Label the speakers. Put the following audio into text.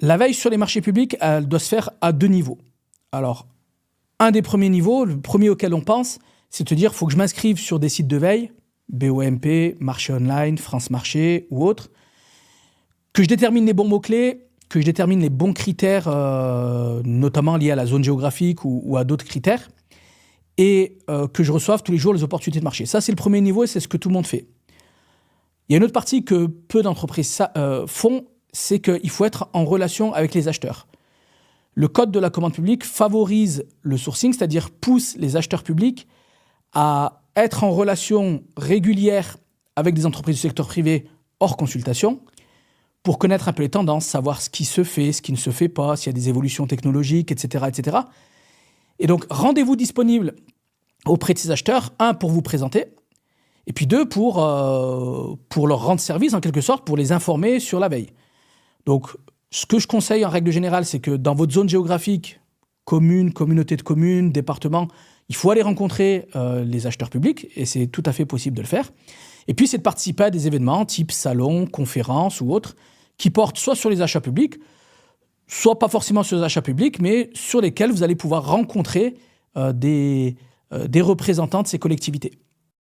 Speaker 1: La veille sur les marchés publics, elle doit se faire à 2 niveaux. Alors, un des premiers niveaux, le premier auquel on pense, c'est de se dire, il faut que je m'inscrive sur des sites de veille, BOMP, Marché Online, France Marché ou autres, que je détermine les bons mots-clés, que je détermine les bons critères, notamment liés à la zone géographique ou à d'autres critères, et que je reçoive tous les jours les opportunités de marché. Ça, c'est le premier niveau et c'est ce que tout le monde fait. Il y a une autre partie que peu d'entreprises font, c'est qu'il faut être en relation avec les acheteurs. Le code de la commande publique favorise le sourcing, c'est-à-dire pousse les acheteurs publics à être en relation régulière avec des entreprises du secteur privé hors consultation pour connaître un peu les tendances, savoir ce qui se fait, ce qui ne se fait pas, s'il y a des évolutions technologiques, etc. etc. Et donc, rendez-vous disponible auprès de ces acheteurs, un, pour vous présenter, et puis deux, pour leur rendre service, en quelque sorte, pour les informer sur la veille. Donc, ce que je conseille en règle générale, c'est que dans votre zone géographique, commune, communauté de communes, département, il faut aller rencontrer les acheteurs publics, et c'est tout à fait possible de le faire. Et puis, c'est de participer à des événements type salon, conférences ou autres, qui portent soit sur les achats publics, soit pas forcément sur les achats publics, mais sur lesquels vous allez pouvoir rencontrer des représentants de ces collectivités.